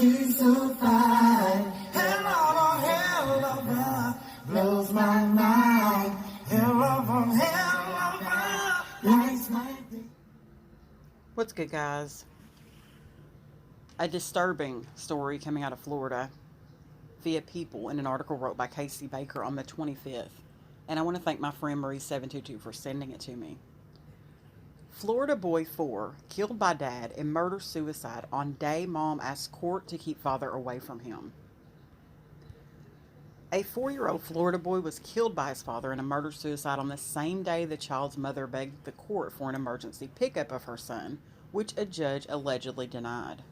she's so fine. Hell of her blows my mind. Hell of her lights my day. What's good, guys? A disturbing story coming out of Florida via People in an article wrote by Casey Baker on the 25th. And I want to thank my friend Marie722 for sending it to me. Florida boy 4 killed by dad in murder-suicide on day mom asks court to keep father away from him. A 4-year-old Florida boy was killed by his father in a murder-suicide on the same day the child's mother begged the court for an emergency pickup of her son, which a judge allegedly denied.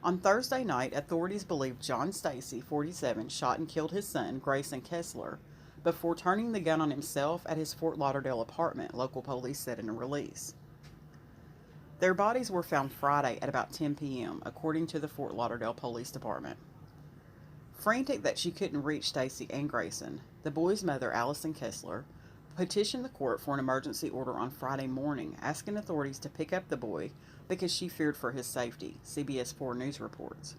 On Thursday night, authorities believe John Stacey, 47, shot and killed his son, Greyson Kessler, before turning the gun on himself at his Fort Lauderdale apartment, local police said in a release. Their bodies were found Friday at about 10 p.m., according to the Fort Lauderdale Police Department. Frantic that she couldn't reach Stacey and Greyson, the boy's mother, Alison Kessler, petitioned the court for an emergency order on Friday morning, asking authorities to pick up the boy because she feared for his safety, CBS 4 News reports.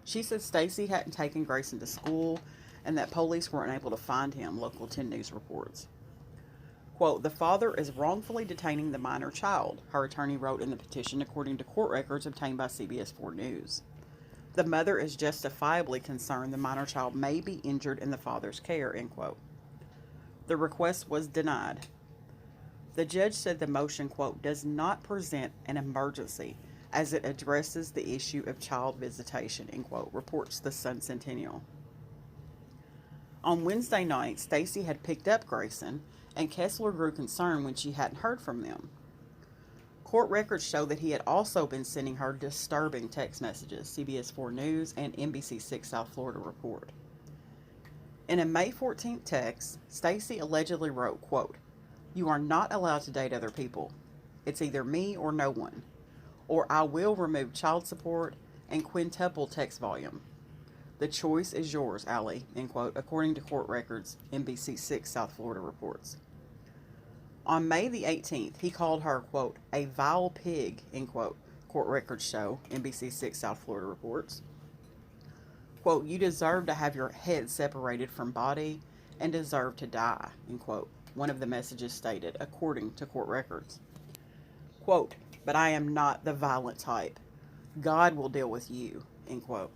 She said Stacey hadn't taken Greyson to school and that police weren't able to find him, Local 10 News reports. Quote, "The father is wrongfully detaining the minor child," her attorney wrote in the petition, according to court records obtained by CBS 4 News. "The mother is justifiably concerned the minor child may be injured in the father's care," end quote. The request was denied. The judge said the motion, quote, "does not present an emergency as it addresses the issue of child visitation," end quote, reports the Sun Centennial. On Wednesday night, Stacey had picked up Greyson, and Kessler grew concerned when she hadn't heard from them. Court records show that he had also been sending her disturbing text messages, CBS 4 News and NBC6 South Florida report. In a May 14th text, Stacey allegedly wrote, quote, "You are not allowed to date other people. It's either me or no one. Or I will remove child support and quintuple text volume. The choice is yours, Allie," end quote, according to court records, NBC6 South Florida reports. On May the 18th, he called her, quote, "a vile pig," end quote, court records show, NBC6 South Florida reports. Quote, "You deserve to have your head separated from body and deserve to die," end quote, one of the messages stated, according to court records. Quote, "But I am not the violent type. God will deal with you," end quote.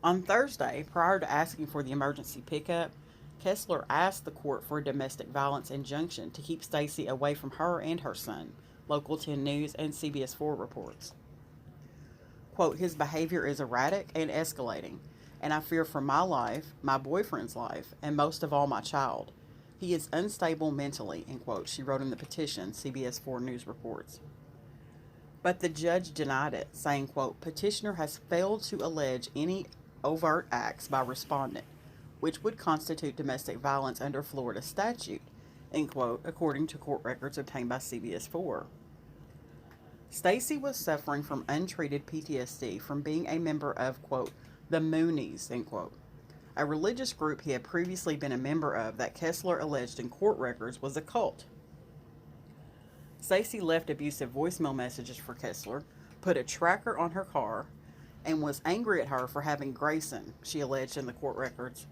On Thursday, prior to asking for the emergency pickup, Kessler asked the court for a domestic violence injunction to keep Stacey away from her and her son, Local 10 News and CBS 4 reports. Quote, "His behavior is erratic and escalating, and I fear for my life, my boyfriend's life, and most of all my child. He is unstable mentally," end quote, she wrote in the petition, CBS 4 News reports. But the judge denied it, saying, quote, "Petitioner has failed to allege any overt acts by respondent, which would constitute domestic violence under Florida statute," end quote, according to court records obtained by CBS 4. Stacey was suffering from untreated PTSD from being a member of, quote, "the Moonies," end quote, a religious group he had previously been a member of that Kessler alleged in court records was a cult. Stacey left abusive voicemail messages for Kessler, put a tracker on her car, and was angry at her for having Greyson, she alleged in the court records.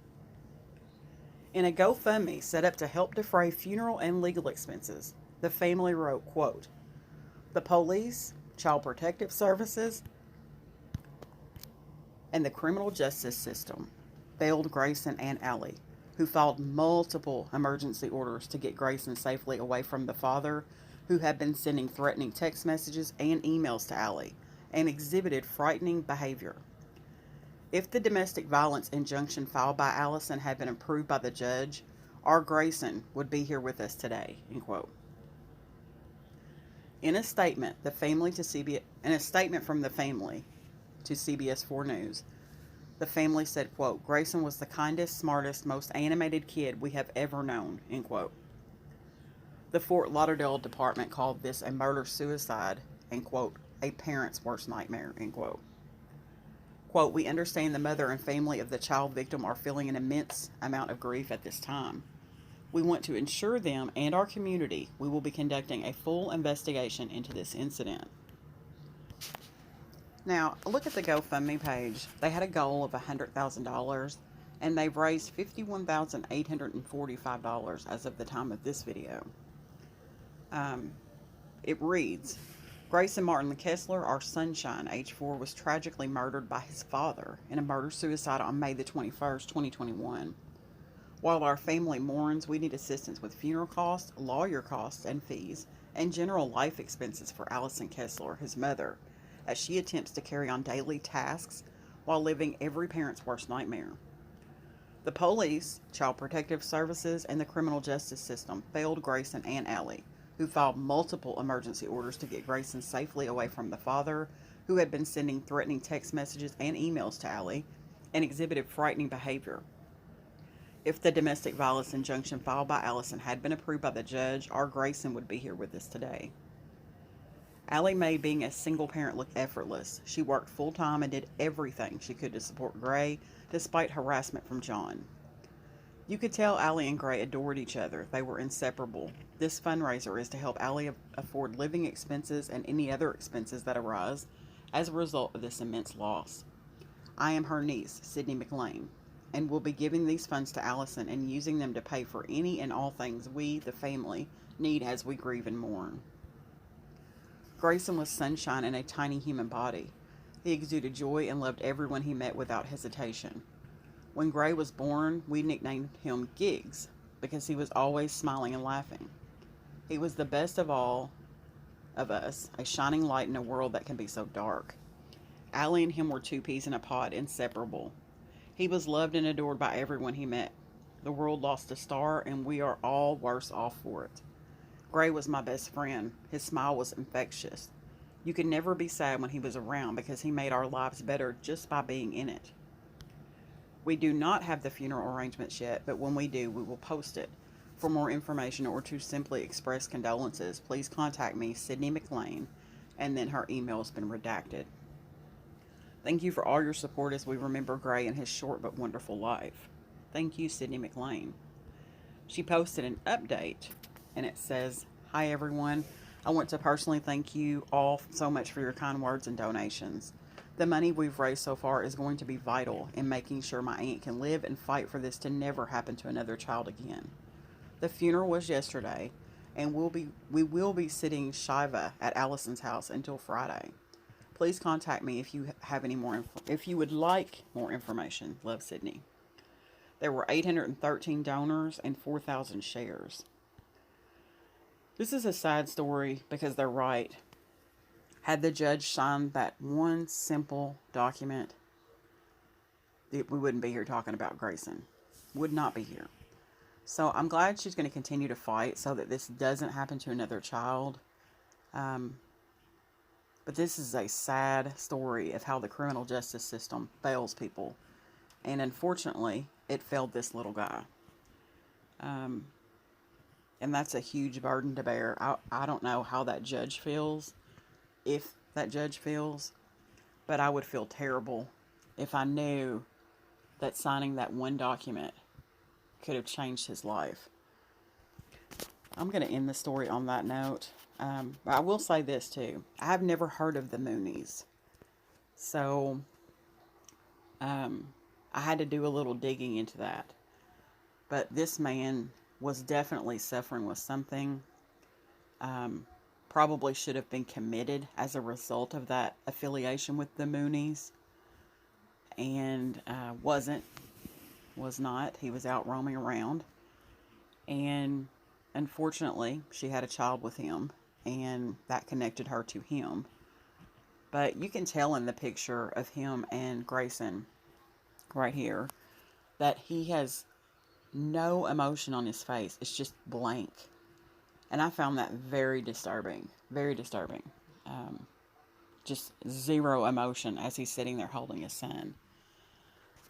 In a GoFundMe set up to help defray funeral and legal expenses, the family wrote, quote, "The police, child protective services, and the criminal justice system failed Greyson and Allie, who filed multiple emergency orders to get Greyson safely away from the father, who had been sending threatening text messages and emails to Allie, and exhibited frightening behavior. If the domestic violence injunction filed by Alison had been approved by the judge, our Greyson would be here with us today," end quote. In a statement from the family to CBS 4 News, the family said, quote, "Greyson was the kindest, smartest, most animated kid we have ever known," end quote. The Fort Lauderdale Department called this a murder-suicide and, quote, "a parent's worst nightmare," end quote. Quote, "We understand the mother and family of the child victim are feeling an immense amount of grief at this time. We want to ensure them and our community we will be conducting a full investigation into this incident." Now, look at the GoFundMe page. They had a goal of $100,000, and they've raised $51,845 as of the time of this video. It reads, Greyson Martin Kessler, our sunshine, age 4, was tragically murdered by his father in a murder-suicide on May the 21st, 2021. While our family mourns, we need assistance with funeral costs, lawyer costs and fees, and general life expenses for Alison Kessler, his mother, as she attempts to carry on daily tasks while living every parent's worst nightmare. The police, Child Protective Services, and the criminal justice system failed Greyson and Allie, who filed multiple emergency orders to get Greyson safely away from the father, who had been sending threatening text messages and emails to Allie and exhibited frightening behavior. If the domestic violence injunction filed by Alison had been approved by the judge, our Greyson would be here with us today. Allie made being a single parent look effortless. She worked full-time and did everything she could to support Gray, despite harassment from John. You could tell Allie and Gray adored each other. They were inseparable. This fundraiser is to help Allie afford living expenses and any other expenses that arise as a result of this immense loss. I am her niece, Sydney McLean, and will be giving these funds to Alison and using them to pay for any and all things we, the family, need as we grieve and mourn. Greyson was sunshine in a tiny human body. He exuded joy and loved everyone he met without hesitation. When Gray was born, we nicknamed him Gigs because he was always smiling and laughing. He was the best of all of us, a shining light in a world that can be so dark. Allie and him were two peas in a pod, inseparable. He was loved and adored by everyone he met. The world lost a star, and we are all worse off for it. Gray was my best friend. His smile was infectious. You could never be sad when he was around because he made our lives better just by being in it. We do not have the funeral arrangements yet, but when we do, we will post it. For more information or to simply express condolences, please contact me, Sydney McLean, and then her email has been redacted. Thank you for all your support as we remember Gray and his short but wonderful life. Thank you, Sydney McLean. She posted an update, and it says, Hi everyone. I want to personally thank you all so much for your kind words and donations. The money we've raised so far is going to be vital in making sure my aunt can live and fight for this to never happen to another child again. The funeral was yesterday, and we will be sitting Shiva at Alison's house until Friday. Please contact me if you have any more if you would like more information. Love, Sydney. There were 813 donors and 4,000 shares. This is a sad story because they're right. Had the judge signed that one simple document, we wouldn't be here talking about Greyson. Would not be here. So I'm glad she's going to continue to fight so that this doesn't happen to another child. But this is a sad story of how the criminal justice system fails people. And unfortunately, it failed this little guy. And that's a huge burden to bear. I don't know how that judge feels, if that judge feels, but I would feel terrible if I knew that signing that one document could have changed his life. I'm going to end the story on that note. But I will say this too. I've never heard of the Moonies. So, I had to do a little digging into that. But this man was definitely suffering with something. Probably should have been committed as a result of that affiliation with the Moonies. And was not. He was out roaming around. And unfortunately, she had a child with him. And that connected her to him. But you can tell in the picture of him and Greyson right here that he has no emotion on his face. It's just blank. And I found that very disturbing. Very disturbing. Just zero emotion as he's sitting there holding his son.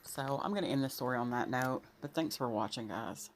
So I'm going to end the story on that note. But thanks for watching, guys.